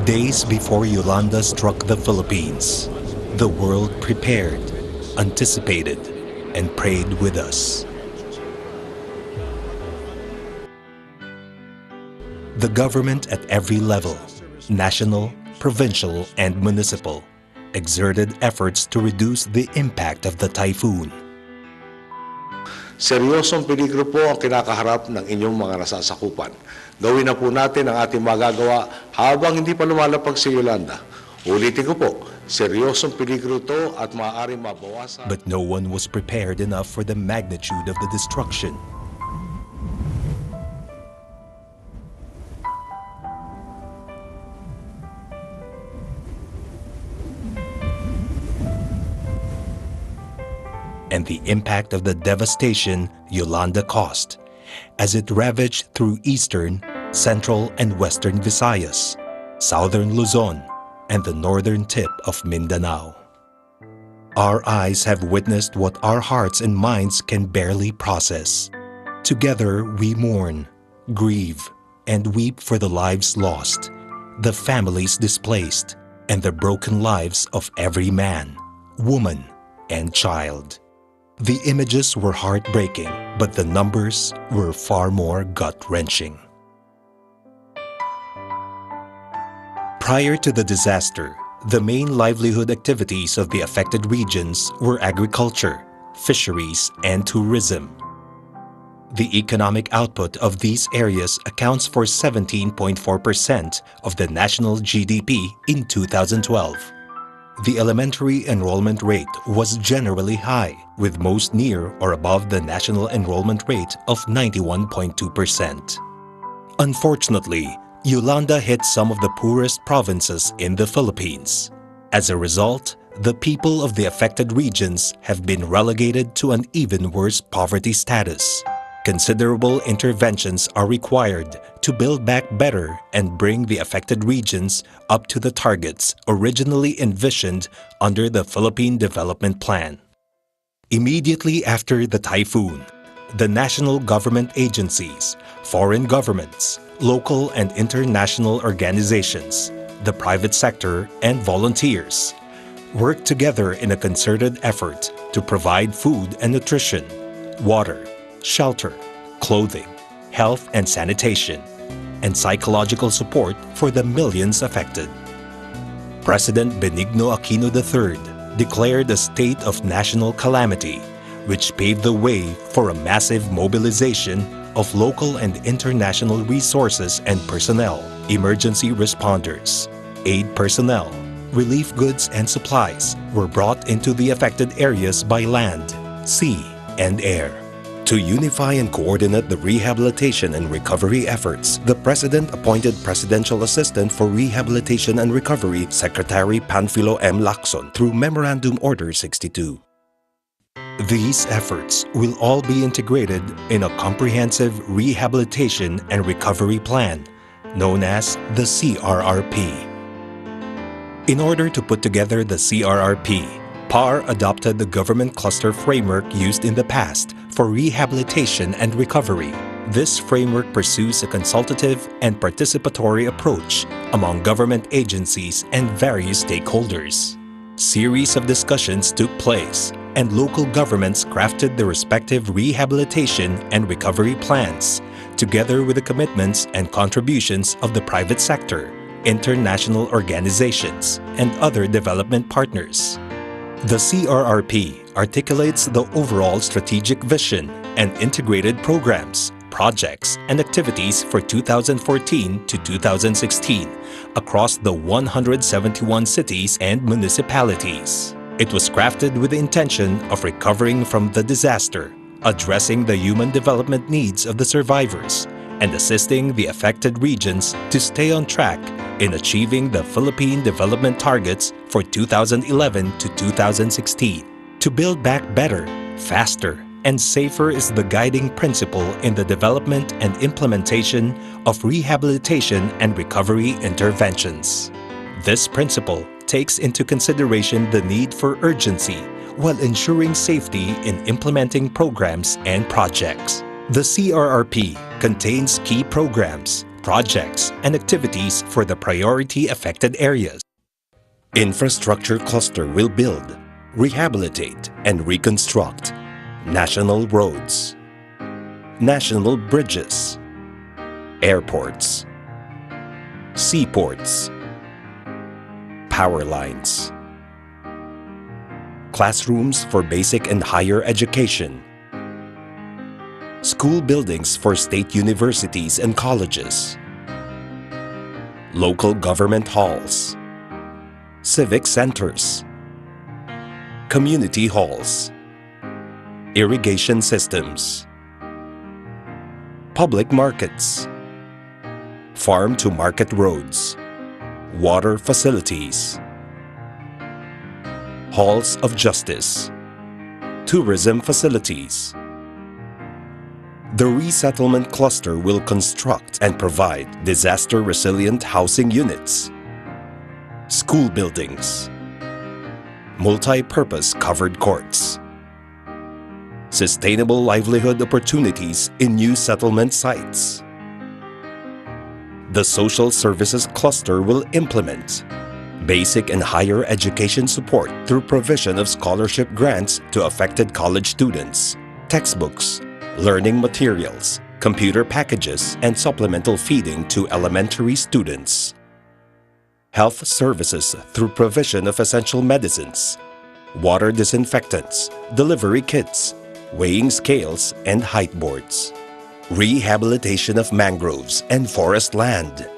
Days before Yolanda struck the Philippines, the world prepared, anticipated, and prayed with us. The government at every level, national, provincial, and municipal, exerted efforts to reduce the impact of the typhoon. Seryosong peligro po ang kinakaharap ng inyong mga nasasakupan. Gawin na po natin ang ating magagawa habang hindi pa lumalapag si Yolanda. Ulitin ko po, seryosong peligro to at maaaring mabawasan. But no one was prepared enough for the magnitude of the destruction. And the impact of the devastation Yolanda caused, as it ravaged through eastern, central, and western Visayas, southern Luzon, and the northern tip of Mindanao. Our eyes have witnessed what our hearts and minds can barely process. Together we mourn, grieve, and weep for the lives lost, the families displaced, and the broken lives of every man, woman, and child. The images were heartbreaking, but the numbers were far more gut-wrenching. Prior to the disaster, the main livelihood activities of the affected regions were agriculture, fisheries, and tourism. The economic output of these areas accounts for 17.4% of the national GDP in 2012. The elementary enrollment rate was generally high, with most near or above the national enrollment rate of 91.2%. Unfortunately, Yolanda hit some of the poorest provinces in the Philippines. As a result, the people of the affected regions have been relegated to an even worse poverty status. Considerable interventions are required to build back better and bring the affected regions up to the targets originally envisioned under the Philippine Development Plan. Immediately after the typhoon, the national government agencies, foreign governments, local and international organizations, the private sector, and volunteers worked together in a concerted effort to provide food and nutrition, water, shelter, clothing, health and sanitation, and psychological support for the millions affected. President Benigno Aquino III declared a state of national calamity, which paved the way for a massive mobilization of local and international resources and personnel, emergency responders, aid personnel, relief goods and supplies were brought into the affected areas by land, sea, and air. To unify and coordinate the rehabilitation and recovery efforts, the President appointed Presidential Assistant for Rehabilitation and Recovery Secretary Panfilo M. Lacson through Memorandum Order 62. These efforts will all be integrated in a comprehensive rehabilitation and recovery plan known as the CRRP. In order to put together the CRRP, PAR adopted the government cluster framework used in the past for rehabilitation and recovery. This framework pursues a consultative and participatory approach among government agencies and various stakeholders. Series of discussions took place, and local governments crafted the respective rehabilitation and recovery plans, together with the commitments and contributions of the private sector, international organizations, and other development partners. The CRRP articulates the overall strategic vision and integrated programs, projects, and activities for 2014 to 2016 across the 171 cities and municipalities. It was crafted with the intention of recovering from the disaster, addressing the human development needs of the survivors, and assisting the affected regions to stay on track in achieving the Philippine Development Targets for 2011 to 2016. To build back better, faster, and safer is the guiding principle in the development and implementation of rehabilitation and recovery interventions. This principle takes into consideration the need for urgency while ensuring safety in implementing programs and projects. The CRRP contains key programs, projects and activities for the priority affected areas. Infrastructure cluster will build, rehabilitate, and reconstruct national roads, national bridges, airports, seaports, power lines, classrooms for basic and higher education, school buildings for state universities and colleges, local government halls, civic centers, community halls, irrigation systems, public markets, farm-to-market roads, water facilities, halls of justice, tourism facilities. The resettlement cluster will construct and provide disaster-resilient housing units, school buildings, multi-purpose covered courts, sustainable livelihood opportunities in new settlement sites. The social services cluster will implement basic and higher education support through provision of scholarship grants to affected college students, textbooks, learning materials, computer packages, and supplemental feeding to elementary students. Health services through provision of essential medicines, water disinfectants, delivery kits, weighing scales, and height boards. Rehabilitation of mangroves and forest land.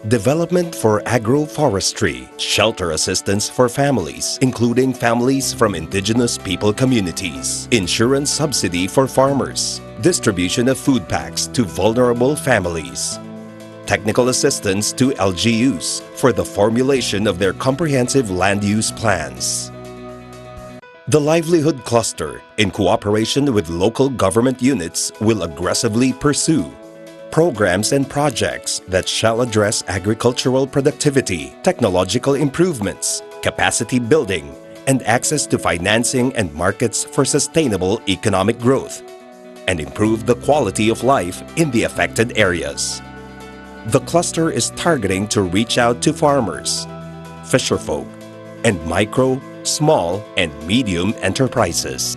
Development for agroforestry, shelter assistance for families, including families from indigenous people communities, insurance subsidy for farmers, distribution of food packs to vulnerable families, technical assistance to LGUs for the formulation of their comprehensive land use plans. The Livelihood Cluster, in cooperation with local government units, will aggressively pursue programs and projects that shall address agricultural productivity, technological improvements, capacity building, and access to financing and markets for sustainable economic growth, and improve the quality of life in the affected areas. The cluster is targeting to reach out to farmers, fisherfolk, and micro, small, and medium enterprises.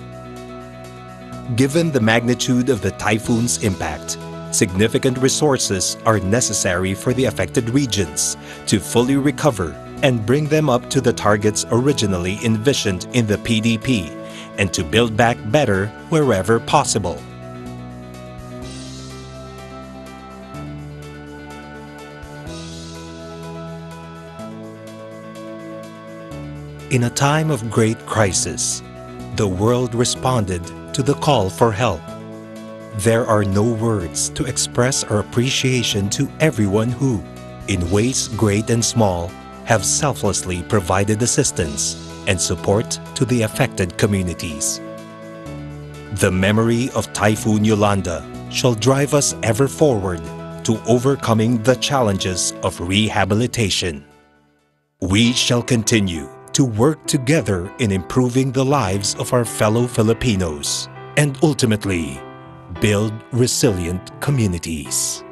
Given the magnitude of the typhoon's impact, significant resources are necessary for the affected regions to fully recover and bring them up to the targets originally envisioned in the PDP and to build back better wherever possible. In a time of great crisis, the world responded to the call for help. There are no words to express our appreciation to everyone who, in ways great and small, have selflessly provided assistance and support to the affected communities. The memory of Typhoon Yolanda shall drive us ever forward to overcoming the challenges of rehabilitation. We shall continue to work together in improving the lives of our fellow Filipinos and ultimately build resilient communities.